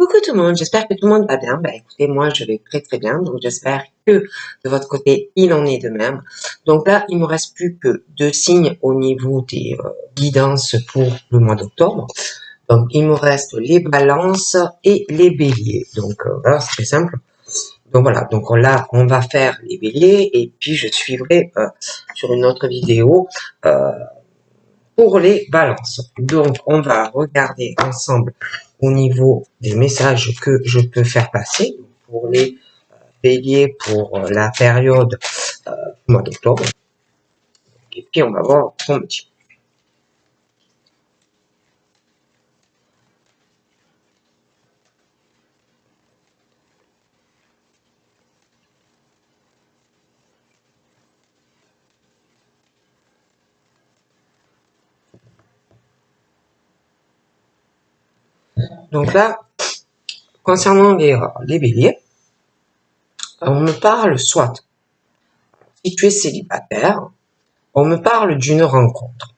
Coucou tout le monde, j'espère que tout le monde va bien. Écoutez, moi je vais très très bien, donc j'espère que de votre côté il en est de même. Donc là, il me reste plus que 2 signes au niveau des guidances pour le mois d'octobre. Donc il me reste les balances et les béliers. Donc voilà, c'est très simple. Donc voilà, donc là on va faire les béliers et puis je suivrai sur une autre vidéo pour les balances. Donc on va regarder ensemble au niveau des messages que je peux faire passer pour les béliers pour la période du mois d'octobre. Et puis on va voir ce qu'on me dit. Donc là, concernant les béliers, on me parle soit, si tu es célibataire, on me parle d'une rencontre,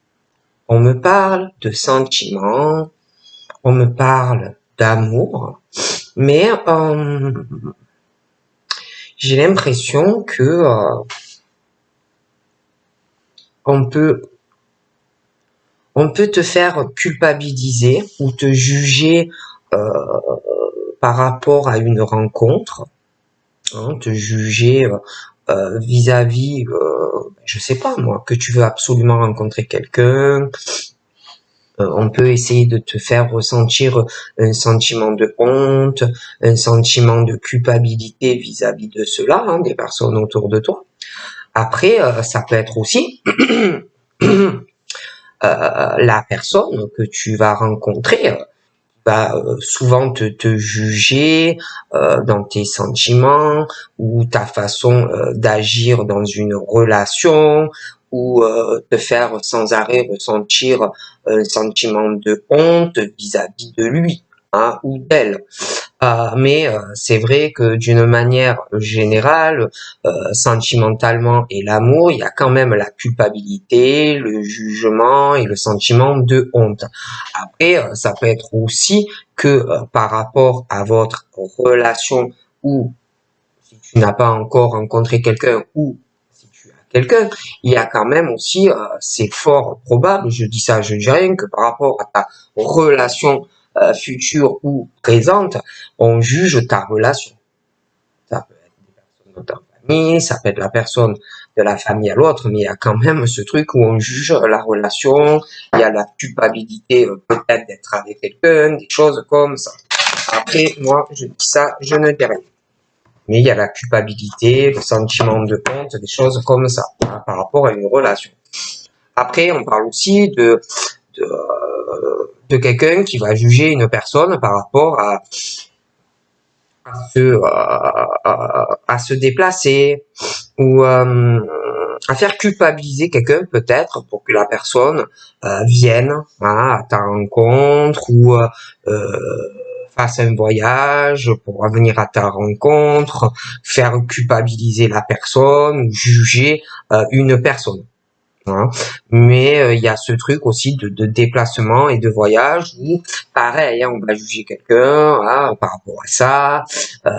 on me parle de sentiments, on me parle d'amour, mais j'ai l'impression que on peut te faire culpabiliser ou te juger par rapport à une rencontre, hein, te juger vis-à-vis, je sais pas moi, que tu veux absolument rencontrer quelqu'un. On peut essayer de te faire ressentir un sentiment de honte, un sentiment de culpabilité vis-à-vis de cela, hein, des personnes autour de toi. Après, ça peut être aussi la personne que tu vas rencontrer va souvent te juger dans tes sentiments ou ta façon d'agir dans une relation ou te faire sans arrêt ressentir un sentiment de honte vis-à-vis de lui, hein, ou d'elle. Mais c'est vrai que d'une manière générale, sentimentalement et l'amour, il y a quand même la culpabilité, le jugement et le sentiment de honte. Après, ça peut être aussi que par rapport à votre relation ou si tu n'as pas encore rencontré quelqu'un ou si tu as quelqu'un, il y a quand même aussi, c'est fort probable, je dis ça, je dis rien, que par rapport à ta relation future ou présente, on juge ta relation. Ça peut être des personnes de ta famille, ça peut être la personne de la famille à l'autre, mais il y a quand même ce truc où on juge la relation, il y a la culpabilité peut-être d'être avec quelqu'un, des choses comme ça. Après, moi, je dis ça, je ne dis rien. Mais il y a la culpabilité, le sentiment de honte, des choses comme ça, hein, par rapport à une relation. Après, on parle aussi de quelqu'un qui va juger une personne par rapport à se déplacer ou à faire culpabiliser quelqu'un peut-être pour que la personne vienne à ta rencontre ou fasse un voyage pour venir à ta rencontre, faire culpabiliser la personne ou juger une personne. Hein. Mais il y a ce truc aussi de déplacement et de voyage où, pareil, hein, on va juger quelqu'un hein, par rapport à ça,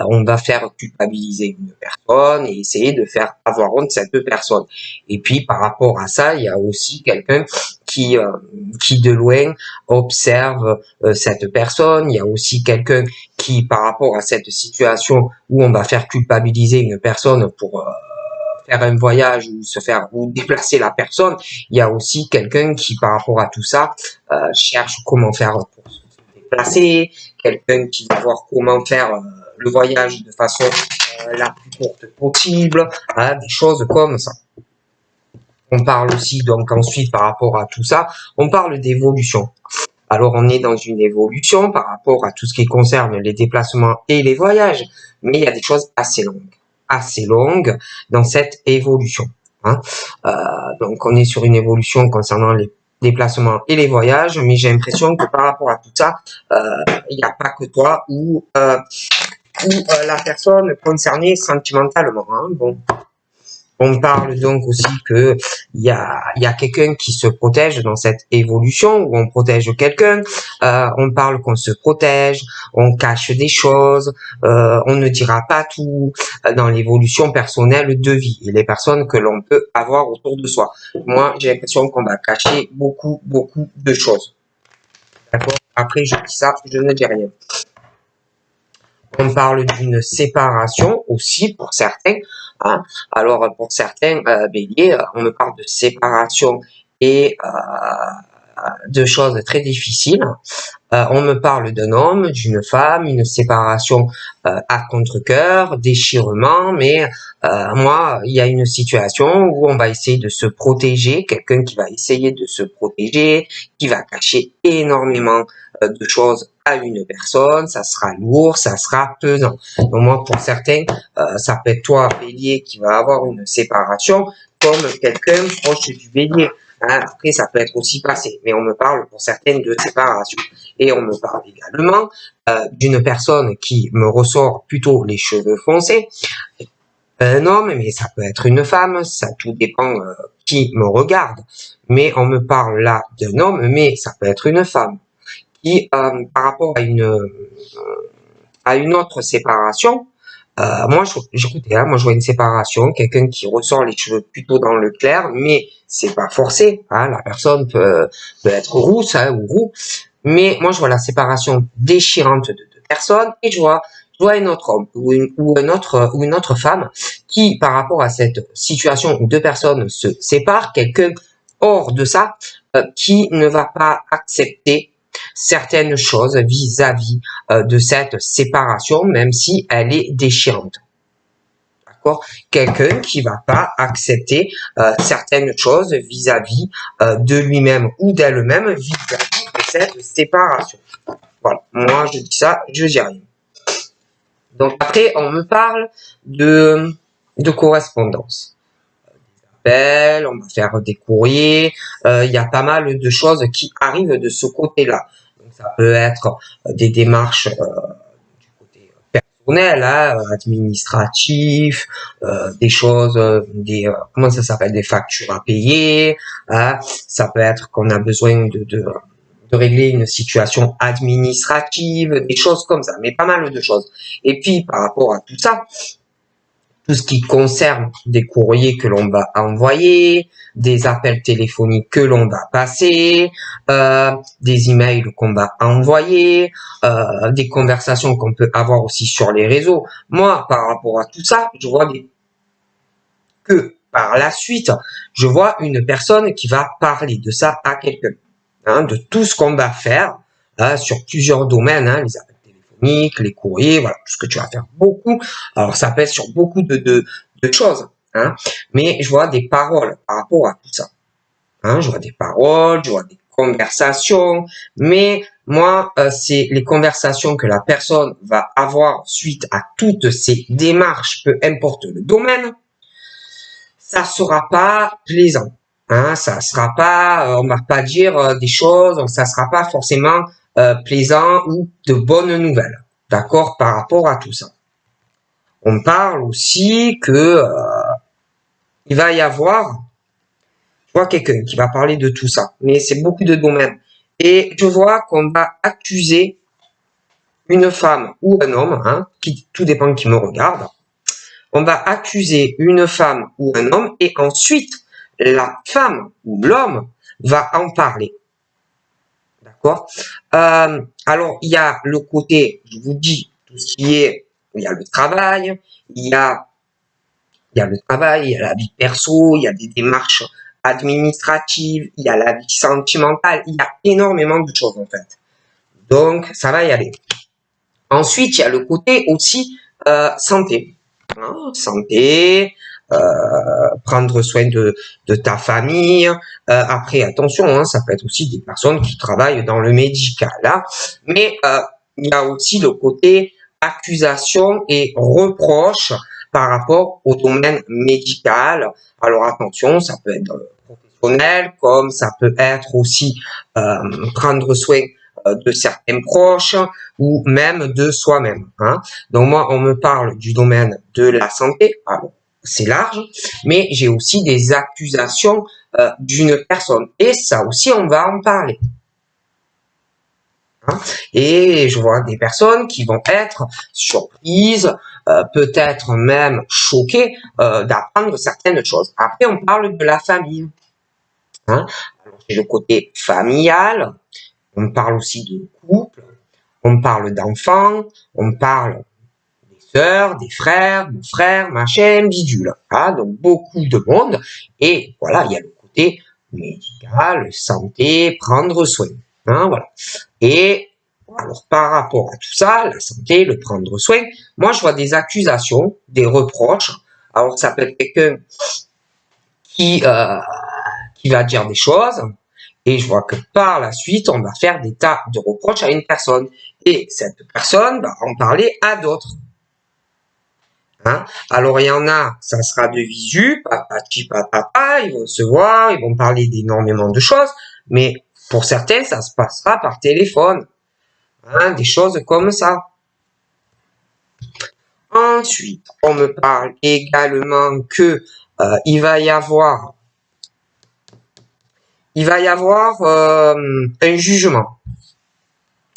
on va faire culpabiliser une personne et essayer de faire avoir honte cette personne. Et puis par rapport à ça, il y a aussi quelqu'un qui de loin observe cette personne. Il y a aussi quelqu'un qui, par rapport à cette situation où on va faire culpabiliser une personne pour faire un voyage ou se faire ou déplacer la personne, il y a aussi quelqu'un qui, par rapport à tout ça, cherche comment faire pour se déplacer, quelqu'un qui va voir comment faire le voyage de façon la plus courte possible, hein, des choses comme ça. On parle aussi donc ensuite par rapport à tout ça, on parle d'évolution. Alors on est dans une évolution par rapport à tout ce qui concerne les déplacements et les voyages, mais il y a des choses assez longues dans cette évolution. Hein. Donc on est sur une évolution concernant les déplacements et les voyages, mais j'ai l'impression que par rapport à tout ça, il n'y a pas que toi ou la personne concernée sentimentalement. Hein. Bon. On parle donc aussi que il y a quelqu'un qui se protège dans cette évolution où on protège quelqu'un. On parle qu'on se protège, on cache des choses, on ne dira pas tout dans l'évolution personnelle de vie et les personnes que l'on peut avoir autour de soi. Moi, j'ai l'impression qu'on va cacher beaucoup de choses. D'accord? Après, je dis ça, je ne dis rien. On parle d'une séparation aussi pour certains. Hein. Alors pour certains béliers, on me parle de séparation et de choses très difficiles. On me parle d'un homme, d'une femme, une séparation à contre-cœur, déchirement, mais moi, il y a une situation où on va essayer de se protéger, quelqu'un qui va essayer de se protéger, qui va cacher énormément de choses à une personne, ça sera lourd, ça sera pesant. Donc moi, pour certains, ça peut être toi, bélier, qui va avoir une séparation, comme quelqu'un proche du bélier. Hein, après, ça peut être aussi passé, mais on me parle pour certaines de séparation. Et on me parle également d'une personne qui me ressort plutôt les cheveux foncés. Un homme, mais ça peut être une femme, ça tout dépend qui me regarde. Mais on me parle là d'un homme, mais ça peut être une femme qui, par rapport à une autre séparation, moi, j'écoutais, hein, moi, je vois une séparation, quelqu'un qui ressort les cheveux plutôt dans le clair, mais c'est pas forcé, hein, la personne peut être rousse, hein, ou roux, mais moi, je vois la séparation déchirante de deux personnes, et je vois un autre homme, ou une autre femme, qui, par rapport à cette situation où deux personnes se séparent, quelqu'un hors de ça, qui ne va pas accepter certaines choses vis-à-vis de cette séparation, même si elle est déchirante. D'accord? Quelqu'un qui va pas accepter certaines choses vis-à-vis de lui-même ou d'elle-même vis-à-vis de cette séparation. Voilà. Moi, je dis ça, je dis rien. Donc après, on me parle de correspondance. On va faire des courriers, il y a pas mal de choses qui arrivent de ce côté-là. Donc ça peut être des démarches du côté personnel, hein, administratif, des choses, comment ça s'appelle, des factures à payer. Hein. Ça peut être qu'on a besoin de régler une situation administrative, des choses comme ça, mais pas mal de choses. Et puis par rapport à tout ça, tout ce qui concerne des courriers que l'on va envoyer, des appels téléphoniques que l'on va passer, des emails qu'on va envoyer, des conversations qu'on peut avoir aussi sur les réseaux. Moi, par rapport à tout ça, je vois que par la suite, je vois une personne qui va parler de ça à quelqu'un, hein, de tout ce qu'on va faire sur plusieurs domaines, hein, les appels téléphoniques, les courriers, voilà, tout ce que tu vas faire beaucoup. Alors ça pèse sur beaucoup de choses, hein, mais je vois des paroles par rapport à tout ça. Hein, je vois des paroles, je vois des conversations, mais moi, c'est les conversations que la personne va avoir suite à toutes ces démarches, peu importe le domaine, ça sera pas plaisant. Hein, ça sera pas, on va pas dire des choses, ça sera pas forcément plaisant ou de bonnes nouvelles. D'accord, par rapport à tout ça. On parle aussi que il va y avoir, je vois quelqu'un qui va parler de tout ça, mais c'est beaucoup de domaines. Et je vois qu'on va accuser une femme ou un homme, hein, tout dépend qui me regarde. On va accuser une femme ou un homme et ensuite la femme ou l'homme va en parler. D'accord. Alors, il y a le côté, je vous dis, tout ce qui est, il y a le travail, il y a le travail, il y a la vie perso, il y a des démarches administratives, il y a la vie sentimentale, il y a énormément de choses en fait. Donc, ça va y aller. Ensuite, il y a le côté aussi santé. Hein, santé, prendre soin de ta famille. Après, attention, hein, ça peut être aussi des personnes qui travaillent dans le médical. Hein, mais il y a aussi le côté accusation et reproche par rapport au domaine médical. Alors attention, ça peut être professionnel, comme ça peut être aussi prendre soin de certains proches ou même de soi-même. Hein. Donc moi, on me parle du domaine de la santé. Alors, c'est large, mais j'ai aussi des accusations d'une personne. Et ça aussi, on va en parler. Hein. Et je vois des personnes qui vont être surprises, peut-être même choquées d'apprendre certaines choses. Après, on parle de la famille. Hein. Alors, c'est le côté familial, on parle aussi de couple, on parle d'enfants, on parle des sœurs, des frères, mon frère, machin, bidule. Hein, donc beaucoup de monde. Et voilà, il y a le côté médical, santé, prendre soin. Hein, voilà. Et alors par rapport à tout ça, la santé, le prendre soin, moi je vois des accusations, des reproches. Alors ça peut être quelqu'un qui va dire des choses, et je vois que par la suite, on va faire des tas de reproches à une personne. Et cette personne va en parler à d'autres. Hein. Alors, il y en a, ça sera de visu, papati patata, ils vont se voir, ils vont parler d'énormément de choses, mais pour certains, ça se passera par téléphone. Hein, des choses comme ça. Ensuite, on me parle également que il va y avoir un jugement.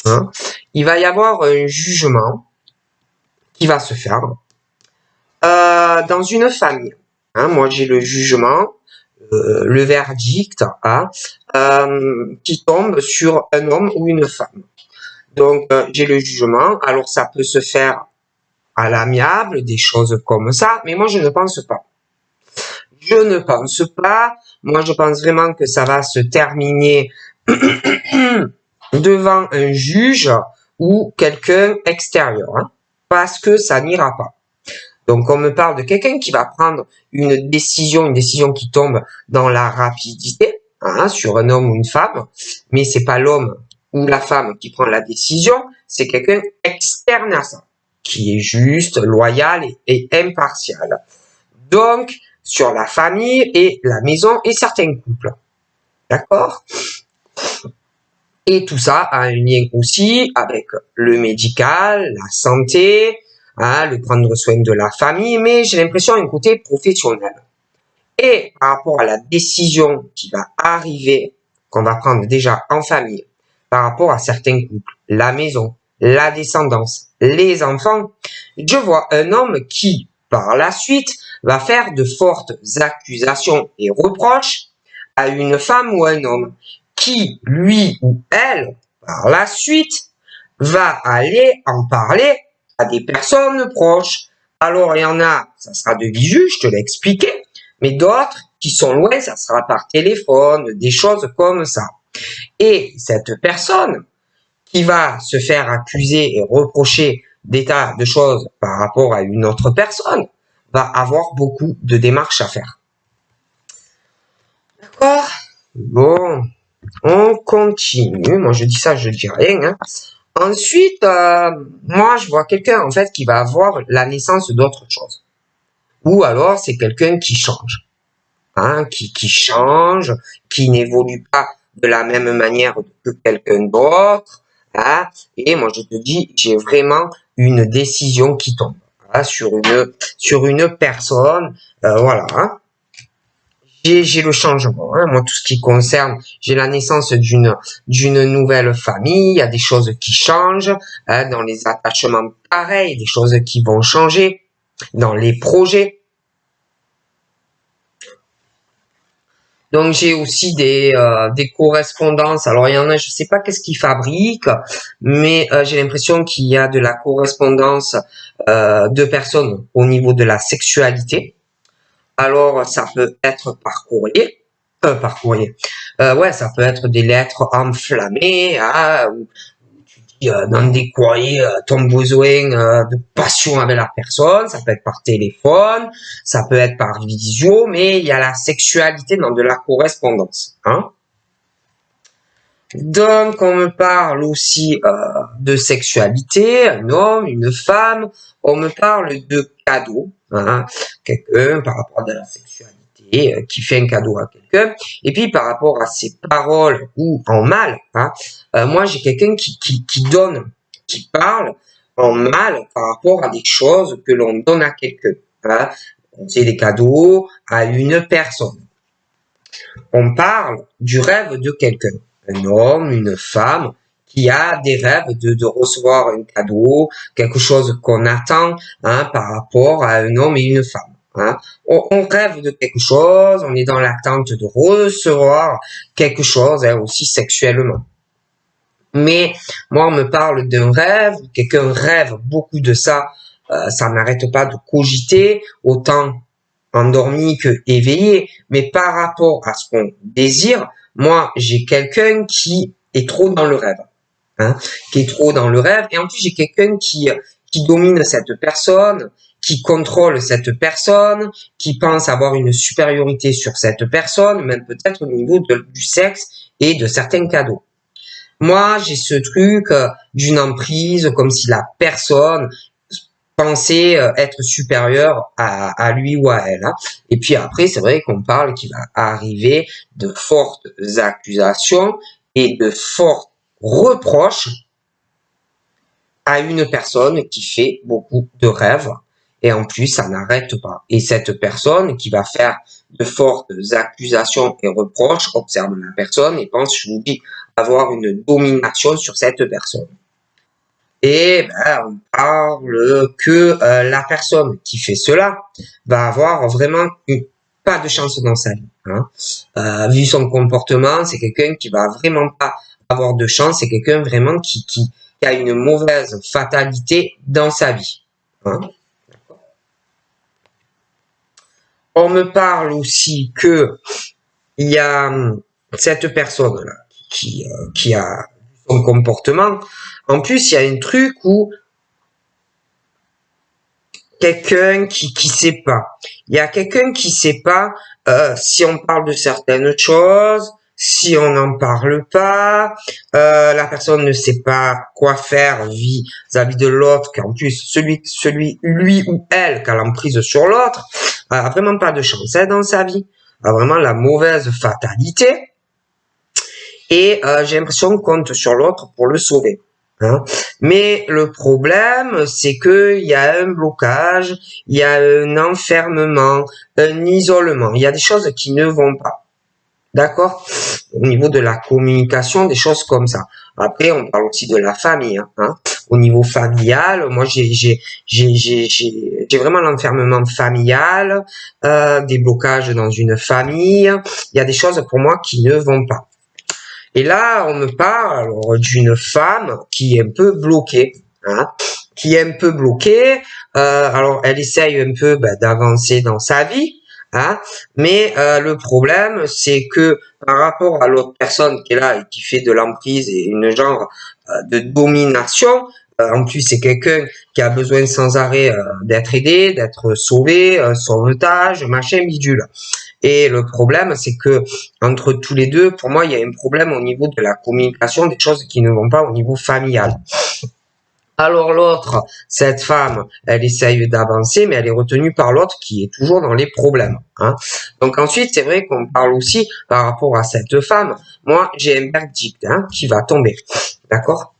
Hein. Il va y avoir un jugement qui va se faire dans une famille. Hein. Moi, j'ai le jugement, le verdict, hein, qui tombe sur un homme ou une femme. Donc, j'ai le jugement. Alors, ça peut se faire à l'amiable, des choses comme ça, mais moi, je ne pense pas. Je ne pense pas. Moi, je pense vraiment que ça va se terminer devant un juge ou quelqu'un extérieur, hein, parce que ça n'ira pas. Donc, on me parle de quelqu'un qui va prendre une décision qui tombe dans la rapidité, hein, sur un homme ou une femme, mais c'est pas l'homme ou la femme qui prend la décision, c'est quelqu'un externe à ça, qui est juste, loyal et impartial. Donc, sur la famille et la maison et certains couples. D'accord? Et tout ça a un lien aussi avec le médical, la santé, hein, le prendre soin de la famille, mais j'ai l'impression un côté professionnel. Et par rapport à la décision qui va arriver, qu'on va prendre déjà en famille, par rapport à certains couples, la maison, la descendance, les enfants, je vois un homme qui, par la suite, va faire de fortes accusations et reproches à une femme ou un homme qui, lui ou elle, par la suite, va aller en parler à des personnes proches. Alors, il y en a, ça sera de visu, je te l'ai expliqué, mais d'autres qui sont loin, ça sera par téléphone, des choses comme ça. Et cette personne qui va se faire accuser et reprocher des tas de choses par rapport à une autre personne va avoir beaucoup de démarches à faire. D'accord? Bon, on continue. Moi, je dis ça, je dis rien. Hein. Ensuite, moi, je vois quelqu'un, en fait, qui va avoir la naissance d'autre chose. Ou alors, c'est quelqu'un qui change. Hein, qui change, qui n'évolue pas de la même manière que quelqu'un d'autre. Hein, et moi, je te dis, j'ai vraiment une décision qui tombe hein, sur une personne. Voilà. Hein. J'ai le changement. Hein. Moi, tout ce qui concerne, j'ai la naissance d'une nouvelle famille. Il y a des choses qui changent hein, dans les attachements. Pareil, des choses qui vont changer dans les projets. Donc j'ai aussi des correspondances. Alors il y en a, je sais pas qu'est-ce qu'ils fabriquent, mais j'ai l'impression qu'il y a de la correspondance de personnes au niveau de la sexualité. Alors ça peut être par courrier, ouais, ça peut être des lettres enflammées, hein, ou dans des courriers ton besoin de passion avec la personne, ça peut être par téléphone, ça peut être par visio, mais il y a la sexualité dans de la correspondance. Hein. Donc on me parle aussi de sexualité, un homme, une femme, on me parle de cadeaux, hein, quelqu'un par rapport à la sexualité qui fait un cadeau à quelqu'un, et puis par rapport à ses paroles ou en mal, hein, moi j'ai quelqu'un qui donne, qui parle en mal par rapport à des choses que l'on donne à quelqu'un. Hein. c'est des cadeaux à une personne. On parle du rêve de quelqu'un, un homme, une femme, qui a des rêves de recevoir un cadeau, quelque chose qu'on attend par rapport à un homme et une femme. On rêve de quelque chose, on est dans l'attente de recevoir quelque chose aussi sexuellement. Mais moi, on me parle d'un rêve, quelqu'un rêve beaucoup de ça, ça n'arrête pas de cogiter, autant endormi que éveillé, mais par rapport à ce qu'on désire, moi, j'ai quelqu'un qui est trop dans le rêve, qui est trop dans le rêve, et en plus, j'ai quelqu'un qui domine cette personne, qui contrôle cette personne, qui pense avoir une supériorité sur cette personne, même peut-être au niveau du sexe et de certains cadeaux. Moi, j'ai ce truc d'une emprise, comme si la personne pensait être supérieure à lui ou à elle. Et puis après, c'est vrai qu'on parle qu'il va arriver de fortes accusations et de forts reproches à une personne qui fait beaucoup de rêves. Et en plus, ça n'arrête pas. Et cette personne qui va faire de fortes accusations et reproches observe la personne et pense, je vous dis, avoir une domination sur cette personne. Et on parle que la personne qui fait cela va avoir vraiment pas de chance dans sa vie. Vu son comportement, c'est quelqu'un qui va vraiment pas avoir de chance, c'est quelqu'un vraiment qui a une mauvaise fatalité dans sa vie. On me parle aussi que il y a cette personne-là qui a son comportement. En plus, il y a un truc où quelqu'un qui sait pas. Il y a quelqu'un qui sait pas si on parle de certaines choses, si on n'en parle pas, la personne ne sait pas quoi faire vis-à-vis de l'autre, qu'en plus lui ou elle qui a l'emprise sur l'autre, a vraiment pas de chance dans sa vie, a vraiment la mauvaise fatalité, et j'ai l'impression qu'on compte sur l'autre pour le sauver. Mais le problème, c'est que il y a un blocage, il y a un enfermement, un isolement. Il y a des choses qui ne vont pas. D'accord? Au niveau de la communication, des choses comme ça. Après, on parle aussi de la famille. Au niveau familial, moi, j'ai vraiment l'enfermement familial, des blocages dans une famille. Il y a des choses pour moi qui ne vont pas. Et là, on me parle alors d'une femme qui est un peu bloquée, qui est un peu bloquée. Alors, elle essaye un peu d'avancer dans sa vie, mais le problème, c'est que par rapport à l'autre personne qui est là et qui fait de l'emprise et une genre de domination, en plus, c'est quelqu'un qui a besoin sans arrêt d'être aidé, d'être sauvé, sauvetage, machin, bidule. Et le problème, c'est que entre tous les deux, pour moi, il y a un problème au niveau de la communication, des choses qui ne vont pas au niveau familial. Alors l'autre, cette femme, elle essaye d'avancer, mais elle est retenue par l'autre qui est toujours dans les problèmes. Donc ensuite, c'est vrai qu'on parle aussi par rapport à cette femme. Moi, j'ai un verdict qui va tomber. D'accord?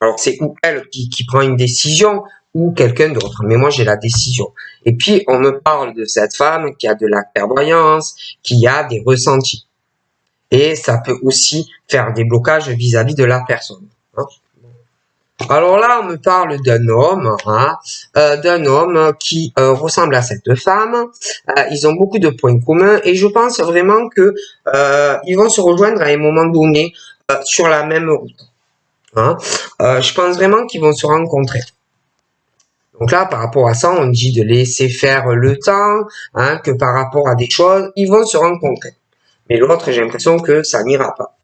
Alors c'est ou elle qui prend une décision, ou quelqu'un d'autre. Mais moi, j'ai la décision. Et puis, on me parle de cette femme qui a de la clairvoyance, qui a des ressentis. Et ça peut aussi faire des blocages vis-à-vis de la personne. Alors là, on me parle d'un homme qui ressemble à cette femme. Ils ont beaucoup de points communs et je pense vraiment que ils vont se rejoindre à un moment donné sur la même route. Je pense vraiment qu'ils vont se rencontrer. Donc là, par rapport à ça, on dit de laisser faire le temps, que par rapport à des choses, ils vont se rencontrer. Mais l'autre, j'ai l'impression que ça n'ira pas.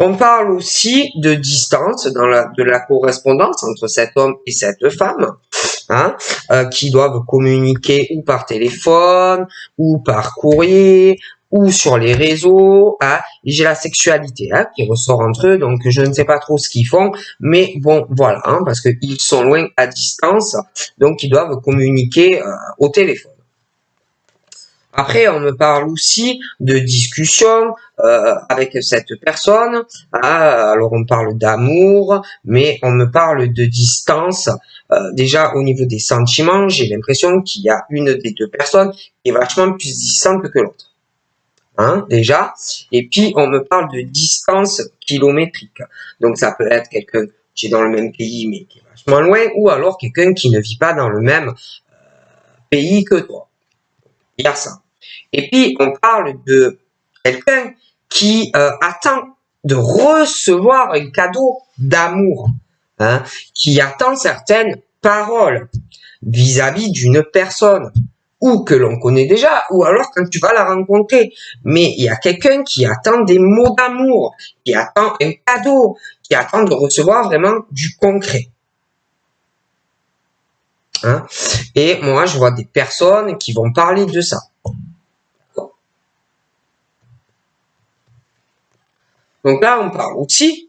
On parle aussi de distance, de la correspondance entre cet homme et cette femme, qui doivent communiquer ou par téléphone, ou par courrier, ou sur les réseaux. J'ai la sexualité qui ressort entre eux, donc je ne sais pas trop ce qu'ils font, mais bon, voilà, parce qu'ils sont loin à distance, donc ils doivent communiquer au téléphone. Après, on me parle aussi de discussion avec cette personne. Ah, alors, on parle d'amour, mais on me parle de distance. Déjà, au niveau des sentiments, j'ai l'impression qu'il y a une des deux personnes qui est vachement plus distante que l'autre. Hein, déjà. Et puis, on me parle de distance kilométrique. Donc, ça peut être quelqu'un qui est dans le même pays, mais qui est vachement loin, ou alors quelqu'un qui ne vit pas dans le même pays que toi. Il y a ça. Et puis, on parle de quelqu'un qui attend de recevoir un cadeau d'amour, hein, qui attend certaines paroles vis-à-vis d'une personne, ou que l'on connaît déjà, ou alors quand tu vas la rencontrer. Mais il y a quelqu'un qui attend des mots d'amour, qui attend un cadeau, qui attend de recevoir vraiment du concret. Hein. Et moi, je vois des personnes qui vont parler de ça. Donc là, on parle aussi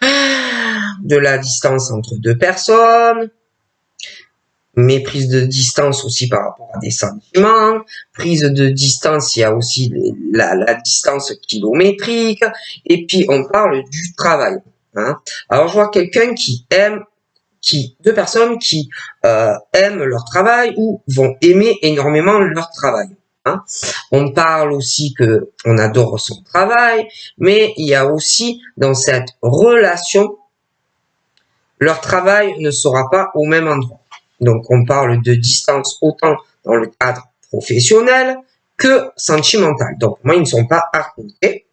de la distance entre deux personnes, mais prise de distance aussi par rapport à des sentiments, prise de distance, il y a aussi la distance kilométrique, et puis on parle du travail. Hein. Alors je vois quelqu'un deux personnes qui aiment leur travail ou vont aimer énormément leur travail. Hein. On parle aussi que on adore son travail, mais il y a aussi dans cette relation, leur travail ne sera pas au même endroit. Donc on parle de distance autant dans le cadre professionnel que sentimental. Donc moi, ils ne sont pas à côté.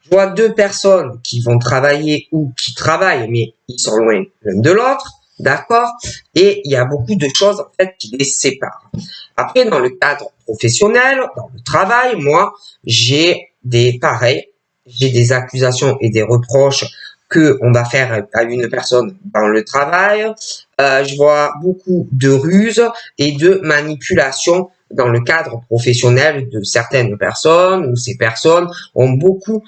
Je vois deux personnes qui vont travailler ou qui travaillent, mais ils sont loin l'un de l'autre. D'accord? Et il y a beaucoup de choses, en fait, qui les séparent. Après, dans le cadre professionnel, dans le travail, moi, j'ai des accusations et des reproches que on va faire à une personne dans le travail. Je vois beaucoup de ruses et de manipulations dans le cadre professionnel de certaines personnes, où ces personnes ont beaucoup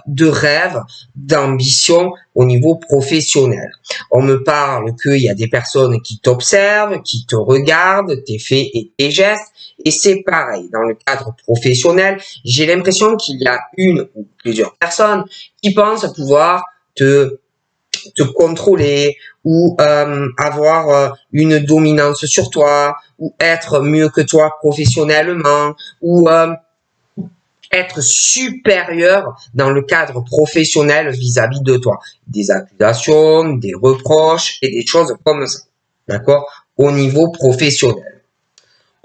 de rêves, d'ambitions au niveau professionnel. On me parle qu'il y a des personnes qui t'observent, qui te regardent, tes faits et tes gestes, et c'est pareil. Dans le cadre professionnel, j'ai l'impression qu'il y a une ou plusieurs personnes qui pensent pouvoir te contrôler ou avoir une dominance sur toi ou être mieux que toi professionnellement ou être supérieur dans le cadre professionnel vis-à-vis de toi. Des accusations, des reproches et des choses comme ça. D'accord? Au niveau professionnel.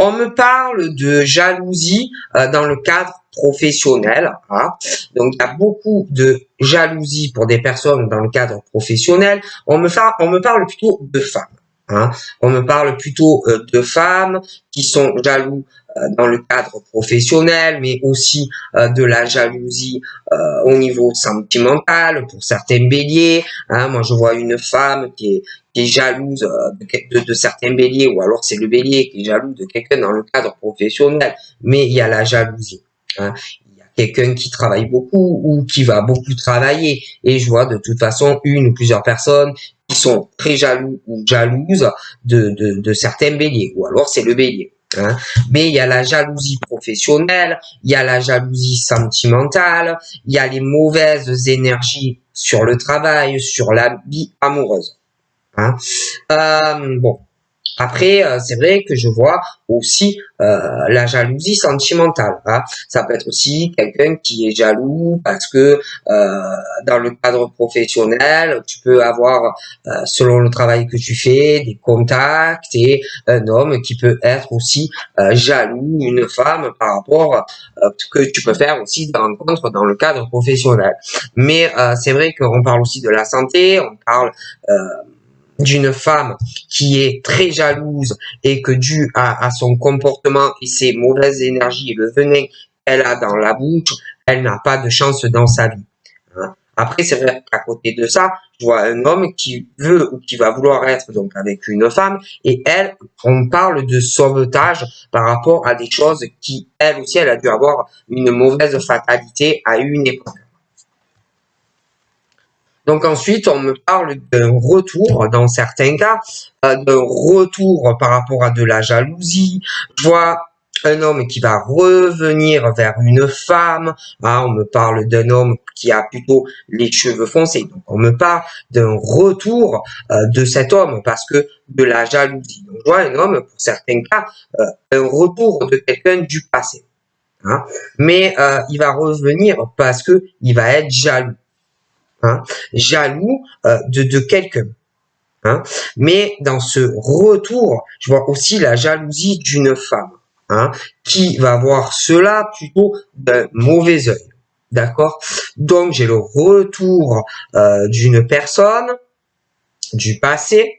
On me parle de jalousie dans le cadre professionnel. Hein. Donc, il y a beaucoup de jalousie pour des personnes dans le cadre professionnel. On me parle plutôt de femmes. Hein. On me parle plutôt de femmes qui sont jaloux dans le cadre professionnel, mais aussi de la jalousie au niveau sentimental pour certains béliers. Hein. Moi, je vois une femme qui est jalouse de certains béliers, ou alors c'est le bélier qui est jaloux de quelqu'un dans le cadre professionnel, mais il y a la jalousie. Hein. Il y a quelqu'un qui travaille beaucoup ou qui va beaucoup travailler, et je vois de toute façon une ou plusieurs personnes qui sont très jaloux ou jalouses de certains béliers, ou alors c'est le bélier. Hein. Mais il y a la jalousie professionnelle, il y a la jalousie sentimentale, il y a les mauvaises énergies sur le travail, sur la vie amoureuse. Hein. Bon, après, c'est vrai que je vois aussi la jalousie sentimentale. Hein. Ça peut être aussi quelqu'un qui est jaloux parce que dans le cadre professionnel, tu peux avoir, selon le travail que tu fais, des contacts et un homme qui peut être aussi jaloux, une femme par rapport que tu peux faire aussi des rencontres dans le cadre professionnel. Mais c'est vrai qu'on parle aussi de la santé, on parle d'une femme qui est très jalouse et que dû à son comportement et ses mauvaises énergies et le venin qu'elle a dans la bouche, elle n'a pas de chance dans sa vie. Hein. Après, c'est vrai qu'à côté de ça, je vois un homme qui veut ou qui va vouloir être donc avec une femme et elle, on parle de sauvetage par rapport à des choses qui, elle aussi, elle a dû avoir une mauvaise fatalité à une époque. Donc ensuite, on me parle d'un retour, dans certains cas, d'un retour par rapport à de la jalousie. Je vois un homme qui va revenir vers une femme. Hein, on me parle d'un homme qui a plutôt les cheveux foncés. Donc, on me parle d'un retour de cet homme parce que de la jalousie. Donc, je vois un homme, pour certains cas, un retour de quelqu'un du passé. Hein, mais il va revenir parce que il va être jaloux. Hein, jaloux de quelqu'un. Hein, mais dans ce retour, je vois aussi la jalousie d'une femme. Hein, qui va voir cela plutôt d'un mauvais œil. D'accord? Donc j'ai le retour d'une personne du passé.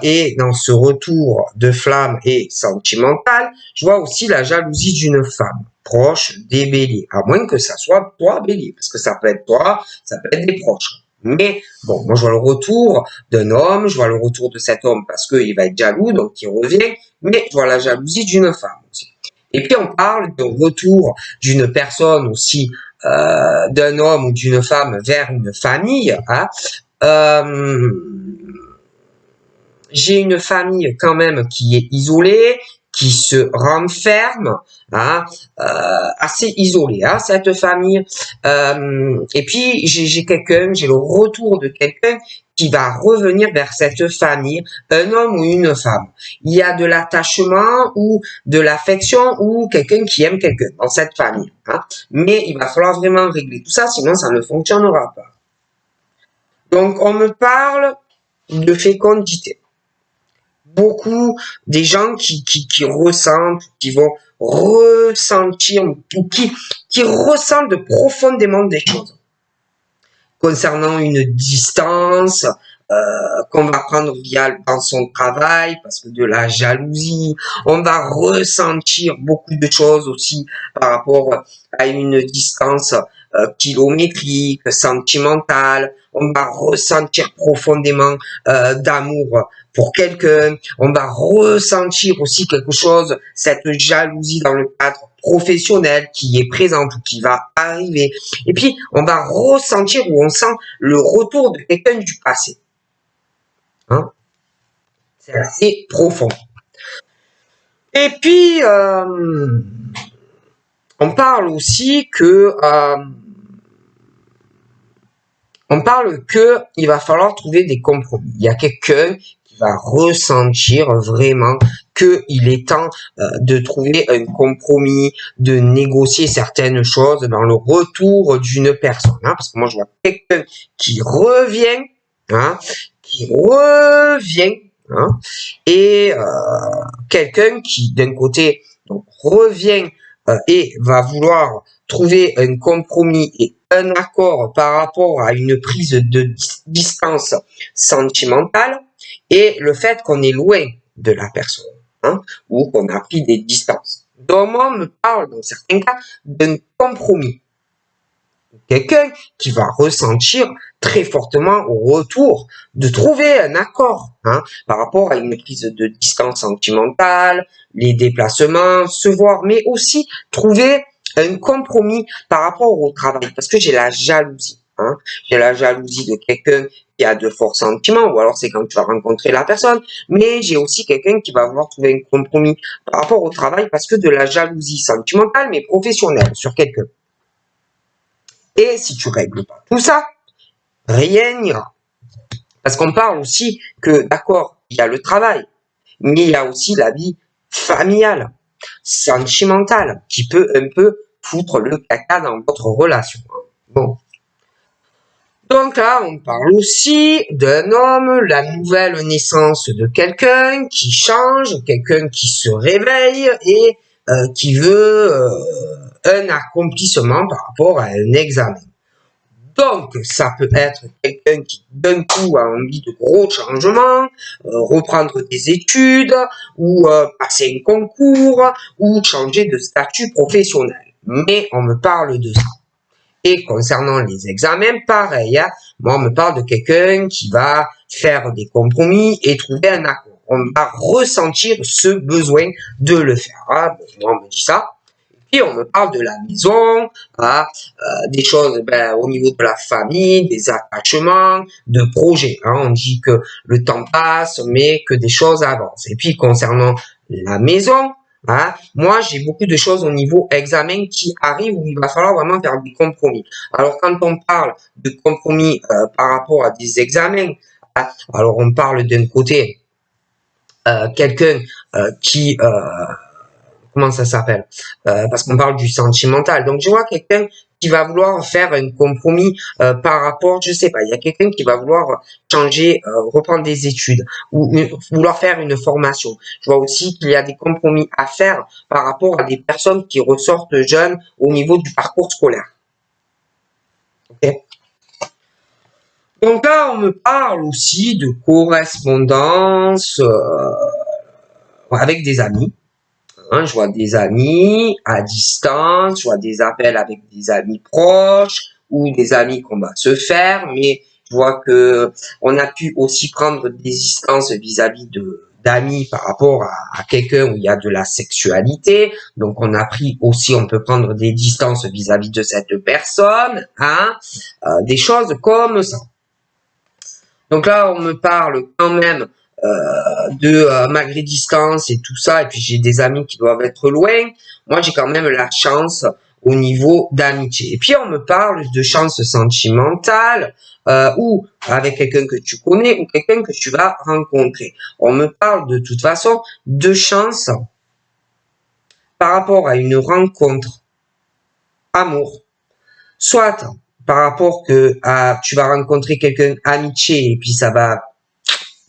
Et dans ce retour de flamme et sentimental, je vois aussi la jalousie d'une femme proche des béliers. À moins que ça soit toi, bélier, parce que ça peut être toi, ça peut être des proches. Mais bon, moi je vois le retour d'un homme, je vois le retour de cet homme parce qu'il va être jaloux, donc il revient, mais je vois la jalousie d'une femme aussi. Et puis on parle de retour d'une personne aussi, d'un homme ou d'une femme vers une famille. Hein. Euh, j'ai une famille quand même qui est isolée, qui se renferme, hein, assez isolée, hein, cette famille. Et puis j'ai quelqu'un, j'ai le retour de quelqu'un qui va revenir vers cette famille, un homme ou une femme. Il y a de l'attachement ou de l'affection ou quelqu'un qui aime quelqu'un dans cette famille. Hein. Mais il va falloir vraiment régler tout ça, sinon ça ne fonctionnera pas. Donc on me parle de fécondité. Beaucoup des gens qui ressentent, qui vont ressentir, qui ressentent profondément des choses concernant une distance qu'on va prendre dans son travail parce que de la jalousie. On va ressentir beaucoup de choses aussi par rapport à une distance kilométrique, sentimentale. On va ressentir profondément d'amour pour quelqu'un. On va ressentir aussi quelque chose, cette jalousie dans le cadre professionnel qui est présente ou qui va arriver. Et puis, on va ressentir ou on sent le retour de quelqu'un du passé. Hein, c'est assez profond. Et puis, on parle aussi que il va falloir trouver des compromis. Il y a quelqu'un qui va ressentir vraiment qu'il est temps de trouver un compromis, de négocier certaines choses dans le retour d'une personne. Hein, parce que moi, je vois quelqu'un qui revient, hein, hein, et quelqu'un qui, d'un côté, donc, revient et va vouloir trouver un compromis et un accord par rapport à une prise de distance sentimentale et le fait qu'on est loin de la personne, hein, ou qu'on a pris des distances. Donc moi, on me parle, dans certains cas, d'un compromis. Quelqu'un qui va ressentir très fortement au retour de trouver un accord, hein, par rapport à une prise de distance sentimentale, les déplacements, se voir, mais aussi trouver un compromis par rapport au travail, parce que j'ai la jalousie. Hein, j'ai la jalousie de quelqu'un qui a de forts sentiments, ou alors c'est quand tu vas rencontrer la personne, mais j'ai aussi quelqu'un qui va vouloir trouver un compromis par rapport au travail, parce que de la jalousie sentimentale, mais professionnelle sur quelqu'un. Et si tu règles pas tout ça, rien n'ira. Parce qu'on parle aussi que, d'accord, il y a le travail, mais il y a aussi la vie familiale, sentimentale, qui peut un peu foutre le caca dans votre relation. Bon. Donc là, on parle aussi d'un homme, la nouvelle naissance de quelqu'un qui change, quelqu'un qui se réveille et qui veut un accomplissement par rapport à un examen. Donc, ça peut être quelqu'un qui, d'un coup, a envie de gros changements, reprendre des études, ou passer un concours, ou changer de statut professionnel. Mais on me parle de ça. Et concernant les examens, pareil, hein, moi, on me parle de quelqu'un qui va faire des compromis et trouver un accord. On va ressentir ce besoin de le faire. Hein. Moi, on me dit ça. Puis on me parle de la maison, hein, des choses au niveau de la famille, des attachements, de projets. Hein. On dit que le temps passe, mais que des choses avancent. Et puis concernant la maison, Hein. Moi, j'ai beaucoup de choses au niveau examen qui arrivent où il va falloir vraiment faire des compromis. Alors, quand on parle de compromis par rapport à des examens, hein, alors on parle d'un côté quelqu'un qui comment ça s'appelle parce qu'on parle du sentimental. Donc, je vois quelqu'un qui va vouloir faire un compromis par rapport, je sais pas, il y a quelqu'un qui va vouloir changer, reprendre des études ou vouloir faire une formation. Je vois aussi qu'il y a des compromis à faire par rapport à des personnes qui ressortent jeunes au niveau du parcours scolaire. Okay. Donc là, on me parle aussi de correspondance avec des amis. Hein, je vois des amis à distance, je vois des appels avec des amis proches ou des amis qu'on va se faire, mais je vois que on a pu aussi prendre des distances vis-à-vis de d'amis par rapport à quelqu'un où il y a de la sexualité. Donc on a pris aussi, on peut prendre des distances vis-à-vis de cette personne, hein, des choses comme ça. Donc là, on me parle quand même de malgré distance et tout ça, et puis j'ai des amis qui doivent être loin, moi j'ai quand même la chance au niveau d'amitié. Et puis on me parle de chance sentimentale, ou avec quelqu'un que tu connais ou quelqu'un que tu vas rencontrer. On me parle de toute façon de chance par rapport à une rencontre amour, soit par rapport que tu vas rencontrer quelqu'un amitié et puis ça va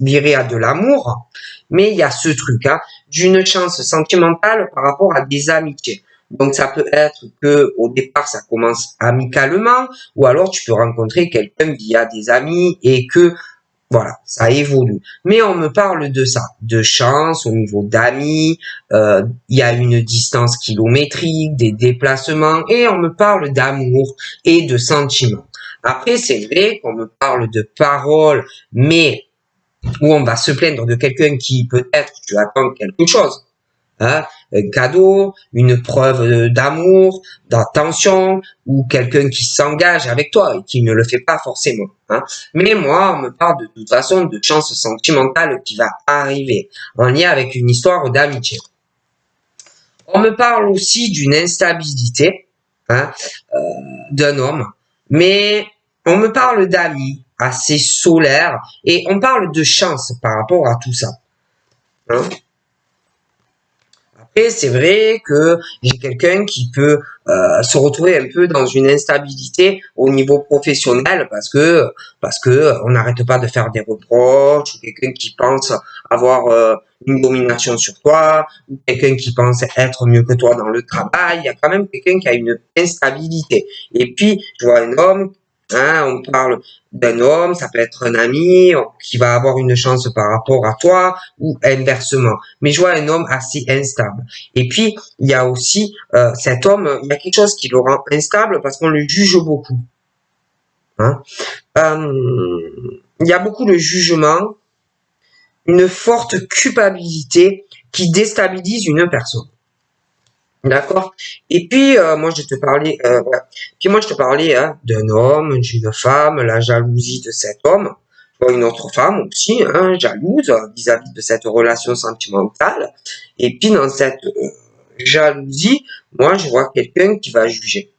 virer à de l'amour, mais il y a ce truc d'une chance sentimentale par rapport à des amitiés. Donc ça peut être que au départ ça commence amicalement, ou alors tu peux rencontrer quelqu'un via des amis et que voilà, ça évolue. Mais on me parle de ça, de chance au niveau d'amis, il y a une distance kilométrique, des déplacements, et on me parle d'amour et de sentiments. Après, c'est vrai qu'on me parle de paroles, mais où on va se plaindre de quelqu'un qui peut-être tu attends quelque chose, hein, un cadeau, une preuve d'amour, d'attention, ou quelqu'un qui s'engage avec toi et qui ne le fait pas forcément. Hein. Mais moi, on me parle de toute façon de chance sentimentale qui va arriver en lien avec une histoire d'amitié. On me parle aussi d'une instabilité, hein, d'un homme, mais on me parle d'amis assez solaires et on parle de chance par rapport à tout ça. Hein. Après, c'est vrai que j'ai quelqu'un qui peut se retrouver un peu dans une instabilité au niveau professionnel parce que on n'arrête pas de faire des reproches, ou quelqu'un qui pense avoir une domination sur toi, ou quelqu'un qui pense être mieux que toi dans le travail. Il y a quand même quelqu'un qui a une instabilité. Et puis, je vois un homme. Hein, on parle d'un homme, ça peut être un ami qui va avoir une chance par rapport à toi ou inversement. Mais je vois un homme assez instable. Et puis, il y a aussi cet homme, il y a quelque chose qui le rend instable parce qu'on le juge beaucoup. Hein. Il y a beaucoup de jugement, une forte culpabilité qui déstabilise une personne. D'accord. Et puis moi je te parlais, ouais. Puis moi je te parlais d'un homme, d'une femme, la jalousie de cet homme. Je vois une autre femme aussi, jalouse vis-à-vis de cette relation sentimentale. Et puis dans cette jalousie, moi je vois quelqu'un qui va juger,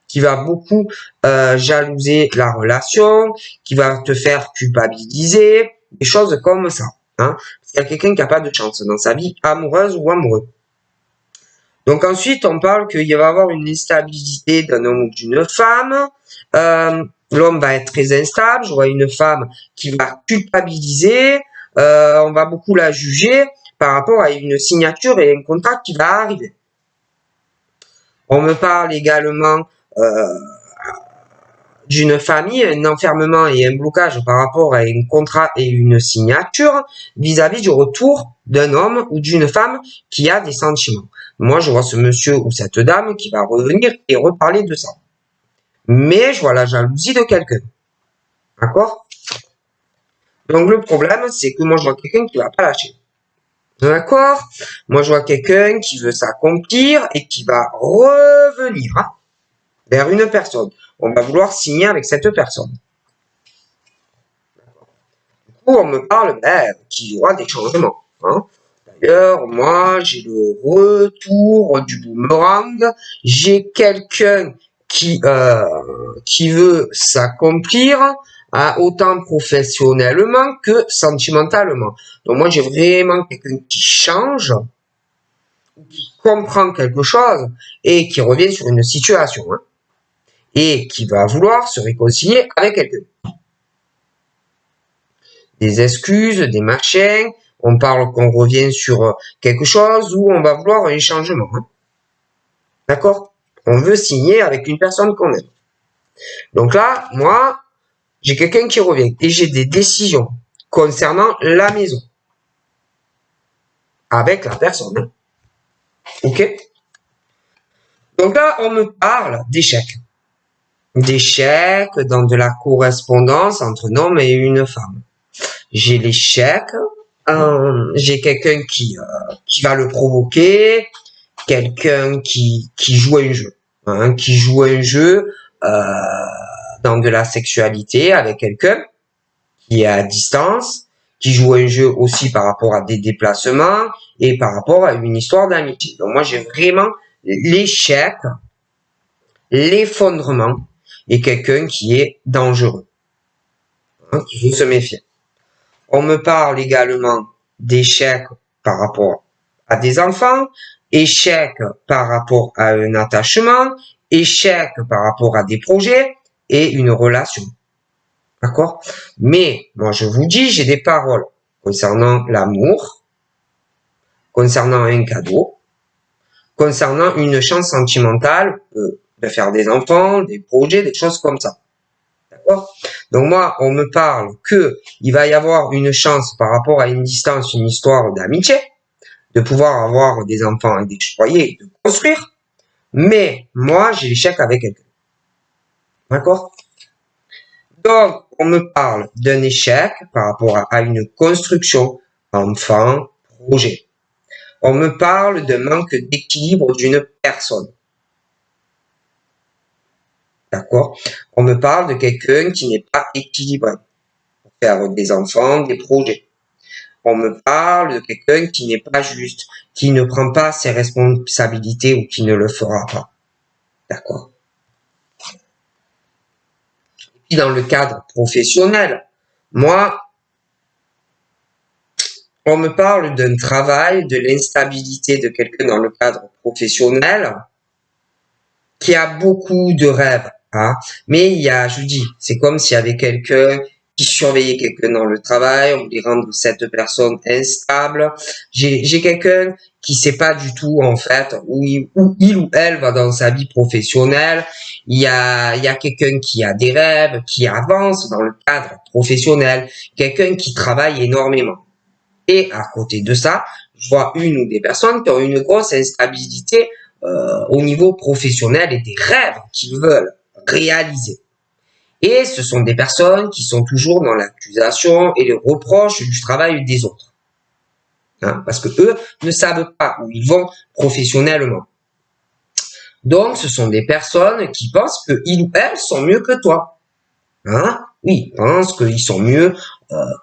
qui va beaucoup jalouser la relation, qui va te faire culpabiliser, des choses comme ça. Hein. Parce qu'il y a quelqu'un qui n'a pas de chance dans sa vie amoureuse ou amoureux. Donc ensuite, on parle qu'il va y avoir une instabilité d'un homme ou d'une femme. L'homme va être très instable. Je vois une femme qui va culpabiliser. On va beaucoup la juger par rapport à une signature et un contrat qui va arriver. On me parle également d'une famille, un enfermement et un blocage par rapport à un contrat et une signature vis-à-vis du retour d'un homme ou d'une femme qui a des sentiments. Moi, je vois ce monsieur ou cette dame qui va revenir et reparler de ça. Mais je vois la jalousie de quelqu'un. D'accord? Donc le problème, c'est que moi, je vois quelqu'un qui va pas lâcher. D'accord? Moi, je vois quelqu'un qui veut s'accomplir et qui va revenir vers une personne. On va vouloir signer avec cette personne. Du coup, on me parle qu'il y aura des changements. Hein, D'ailleurs, moi, j'ai le retour du boomerang. J'ai quelqu'un qui veut s'accomplir, autant professionnellement que sentimentalement. Donc moi, j'ai vraiment quelqu'un qui change, qui comprend quelque chose et qui revient sur une situation, hein, et qui va vouloir se réconcilier avec quelqu'un. Des excuses, des machins, on parle qu'on revient sur quelque chose où on va vouloir un changement, hein. D'accord? On veut signer avec une personne qu'on aime. Donc là, moi, j'ai quelqu'un qui revient et j'ai des décisions concernant la maison avec la personne, hein. Ok? Donc là, on me parle d'échecs. D'échecs dans de la correspondance entre un homme et une femme. J'ai l'échec, j'ai quelqu'un qui va le provoquer, quelqu'un qui joue un jeu, hein, qui joue un jeu dans de la sexualité avec quelqu'un qui est à distance, qui joue un jeu aussi par rapport à des déplacements et par rapport à une histoire d'amitié. Donc moi j'ai vraiment l'échec, l'effondrement et quelqu'un qui est dangereux, hein, qu'il faut se méfier. On me parle également d'échecs par rapport à des enfants, échecs par rapport à un attachement, échecs par rapport à des projets et une relation. D'accord? Mais moi je vous dis, j'ai des paroles concernant l'amour, concernant un cadeau, concernant une chance sentimentale de faire des enfants, des projets, des choses comme ça. D'accord? Donc moi, on me parle que il va y avoir une chance par rapport à une distance, une histoire d'amitié, de pouvoir avoir des enfants et des foyers, de construire. Mais moi, j'ai l'échec avec quelqu'un. D'accord? Donc, on me parle d'un échec par rapport à une construction, enfant, projet. On me parle d'un manque d'équilibre d'une personne. D'accord? On me parle de quelqu'un qui n'est pas équilibré pour faire des enfants, des projets. On me parle de quelqu'un qui n'est pas juste, qui ne prend pas ses responsabilités ou qui ne le fera pas. D'accord? Et puis dans le cadre professionnel, moi, on me parle d'un travail, de l'instabilité de quelqu'un dans le cadre professionnel qui a beaucoup de rêves, hein. Mais il y a, je vous dis, c'est comme s'il y avait quelqu'un qui surveillait quelqu'un dans le travail, on voulait rendre cette personne instable. J'ai quelqu'un qui sait pas du tout, en fait, où il ou elle va dans sa vie professionnelle. Il y a quelqu'un qui a des rêves, qui avance dans le cadre professionnel, quelqu'un qui travaille énormément. Et à côté de ça, je vois une ou des personnes qui ont une grosse instabilité au niveau professionnel et des rêves qu'ils veulent réaliser. Et ce sont des personnes qui sont toujours dans l'accusation et le reproche du travail des autres. Hein, parce que eux ne savent pas où ils vont professionnellement. Donc, ce sont des personnes qui pensent qu'ils ou elles sont mieux que toi. Hein? Oui, ils pensent qu'ils sont mieux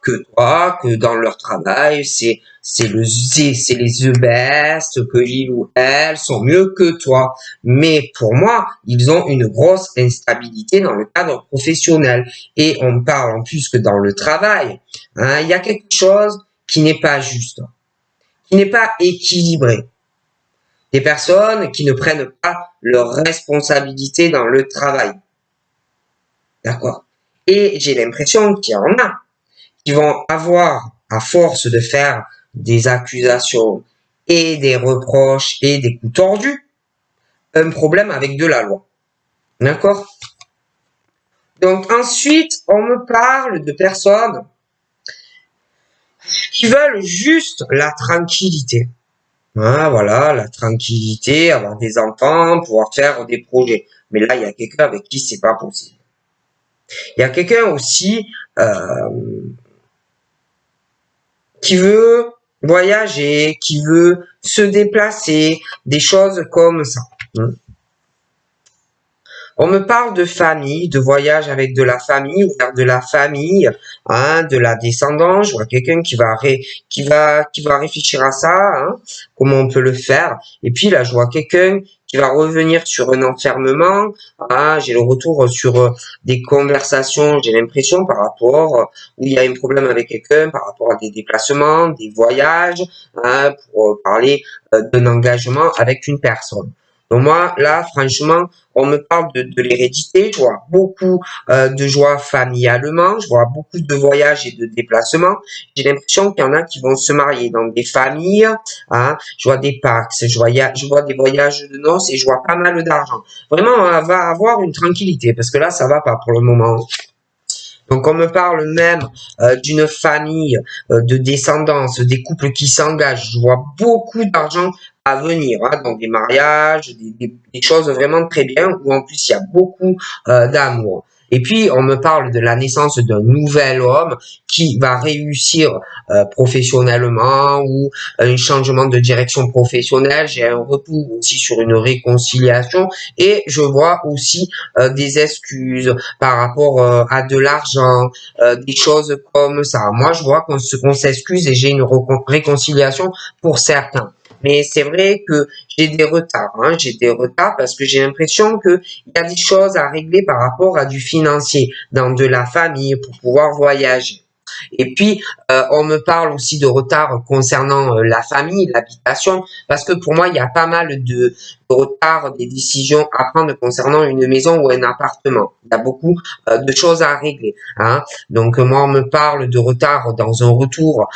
que toi, que dans leur travail, c'est les the best, que ils ou elles sont mieux que toi. Mais pour moi, ils ont une grosse instabilité dans le cadre professionnel. Et on parle en plus que dans le travail, hein, il y a quelque chose qui n'est pas juste, qui n'est pas équilibré. Des personnes qui ne prennent pas leurs responsabilités dans le travail. D'accord? Et j'ai l'impression qu'il y en a qui vont avoir, à force de faire des accusations et des reproches et des coups tordus, un problème avec de la loi. D'accord? Donc ensuite, on me parle de personnes qui veulent juste la tranquillité. Ah, voilà, la tranquillité, avoir des enfants, pouvoir faire des projets. Mais là, il y a quelqu'un avec qui c'est pas possible. Il y a quelqu'un aussi qui veut voyager, qui veut se déplacer, des choses comme ça. On me parle de famille, de voyage avec de la famille ou vers de la famille, hein, de la descendance. Je vois quelqu'un qui va réfléchir à ça, hein, comment on peut le faire. Et puis là, je vois quelqu'un qui va revenir sur un enfermement. Ah, j'ai le retour sur des conversations, j'ai l'impression par rapport où il y a un problème avec quelqu'un, par rapport à des déplacements, des voyages, hein, pour parler d'un engagement avec une personne. Donc moi, là, franchement, on me parle de l'hérédité, je vois beaucoup de joie familialement, je vois beaucoup de voyages et de déplacements. J'ai l'impression qu'il y en a qui vont se marier dans des familles, hein, je vois des Pax, je vois des voyages de noces et je vois pas mal d'argent. Vraiment, on va avoir une tranquillité parce que là, ça va pas pour le moment. Donc on me parle même d'une famille, de descendance, des couples qui s'engagent. Je vois beaucoup d'argent à venir, hein, dans des mariages, des choses vraiment très bien, où en plus il y a beaucoup d'amour. Et puis on me parle de la naissance d'un nouvel homme qui va réussir professionnellement ou un changement de direction professionnelle. J'ai un retour aussi sur une réconciliation et je vois aussi des excuses par rapport à de l'argent, des choses comme ça. Moi, je vois qu'on s'excuse et j'ai une réconciliation pour certains. Mais c'est vrai que j'ai des retards, hein, j'ai des retards parce que j'ai l'impression que il y a des choses à régler par rapport à du financier dans de la famille pour pouvoir voyager. Et puis, on me parle aussi de retard concernant la famille, l'habitation, parce que pour moi, il y a pas mal de retard des décisions à prendre concernant une maison ou un appartement. Il y a beaucoup de choses à régler, hein. Donc, moi, on me parle de retard dans un retour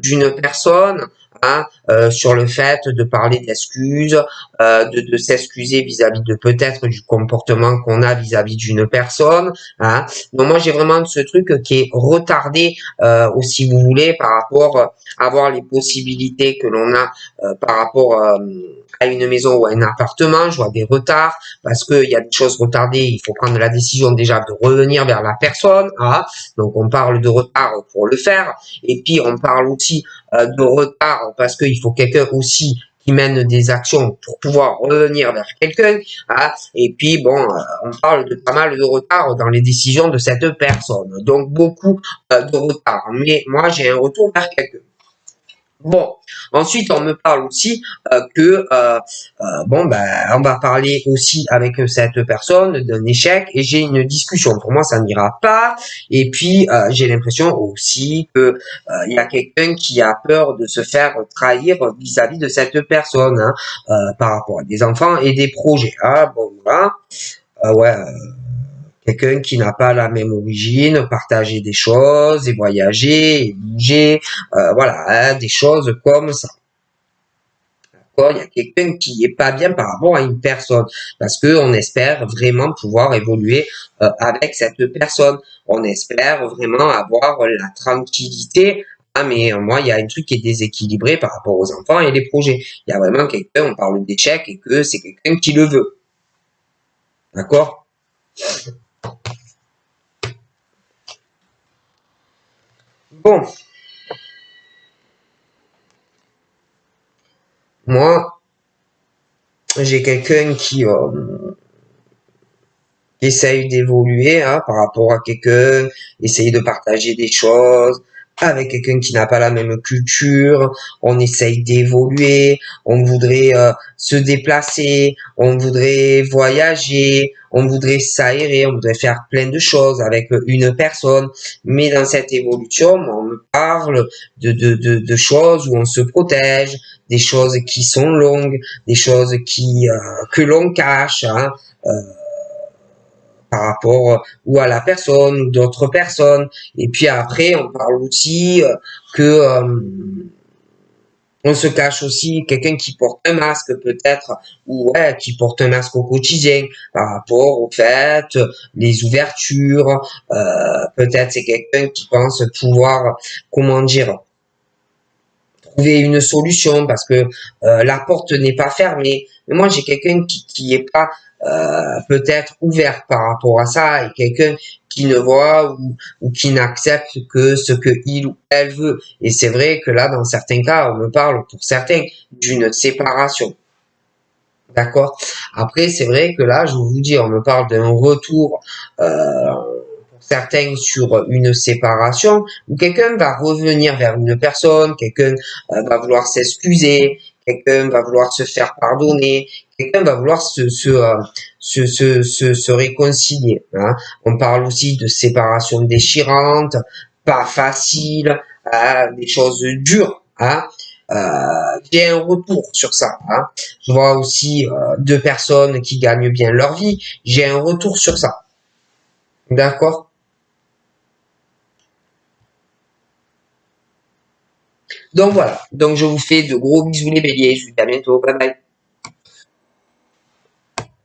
d'une personne, hein, sur le fait de parler d'excuses, de s'excuser vis-à-vis de peut-être du comportement qu'on a vis-à-vis d'une personne, hein. Donc moi j'ai vraiment ce truc qui est retardé ou si vous voulez par rapport à voir les possibilités que l'on a par rapport à une maison ou à un appartement. Je vois des retards parce qu'il y a des choses retardées, il faut prendre la décision déjà de revenir vers la personne, hein. Donc on parle de retard pour le faire et puis on parle aussi de retard parce qu'il faut quelqu'un aussi qui mène des actions pour pouvoir revenir vers quelqu'un, hein. Et puis bon, on parle de pas mal de retard dans les décisions de cette personne, donc beaucoup de retard. Mais moi, j'ai un retour vers quelqu'un. Bon, ensuite on me parle aussi que bon ben on va parler aussi avec cette personne d'un échec et j'ai une discussion. Pour moi ça n'ira pas et puis j'ai l'impression aussi que il y a quelqu'un qui a peur de se faire trahir vis-à-vis de cette personne, hein, par rapport à des enfants et des projets. Ah bon voilà, ouais. Quelqu'un qui n'a pas la même origine, partager des choses et voyager et bouger, voilà, hein, des choses comme ça. D'accord. Il y a quelqu'un qui est pas bien par rapport à une personne parce que on espère vraiment pouvoir évoluer avec cette personne. On espère vraiment avoir la tranquillité. Ah mais moi il y a un truc qui est déséquilibré par rapport aux enfants et les projets. Il y a vraiment quelqu'un, on parle d'échec et que c'est quelqu'un qui le veut. D'accord? Bon, moi j'ai quelqu'un qui essaye d'évoluer, hein, par rapport à quelqu'un, essayer de partager des choses avec quelqu'un qui n'a pas la même culture, on essaye d'évoluer, on voudrait se déplacer, on voudrait voyager, on voudrait s'aérer, on voudrait faire plein de choses avec une personne, mais dans cette évolution, on me parle de choses où on se protège, des choses qui sont longues, des choses que l'on cache, hein, euh, par rapport ou à la personne ou d'autres personnes. Et puis après, on parle aussi que on se cache aussi quelqu'un qui porte un masque peut-être ou ouais, qui porte un masque au quotidien par rapport au fait les ouvertures. Peut-être c'est quelqu'un qui pense pouvoir comment dire trouver une solution parce que la porte n'est pas fermée. Mais moi, j'ai quelqu'un qui est pas peut-être ouvert par rapport à ça et quelqu'un qui ne voit ou qui n'accepte que ce que il ou elle veut. Et c'est vrai que là, dans certains cas, on me parle pour certains d'une séparation. D'accord? Après, c'est vrai que là, je vais vous dire, on me parle d'un retour, pour certains sur une séparation, où quelqu'un va revenir vers une personne, quelqu'un va vouloir s'excuser, quelqu'un va vouloir se faire pardonner, quelqu'un va vouloir se réconcilier. Hein. On parle aussi de séparation déchirante, pas facile, des choses dures. Hein. J'ai un retour sur ça. Hein. Je vois aussi deux personnes qui gagnent bien leur vie. J'ai un retour sur ça. D'accord? Donc voilà. Donc je vous fais de gros bisous les béliers. Je vous dis à bientôt. Bye bye.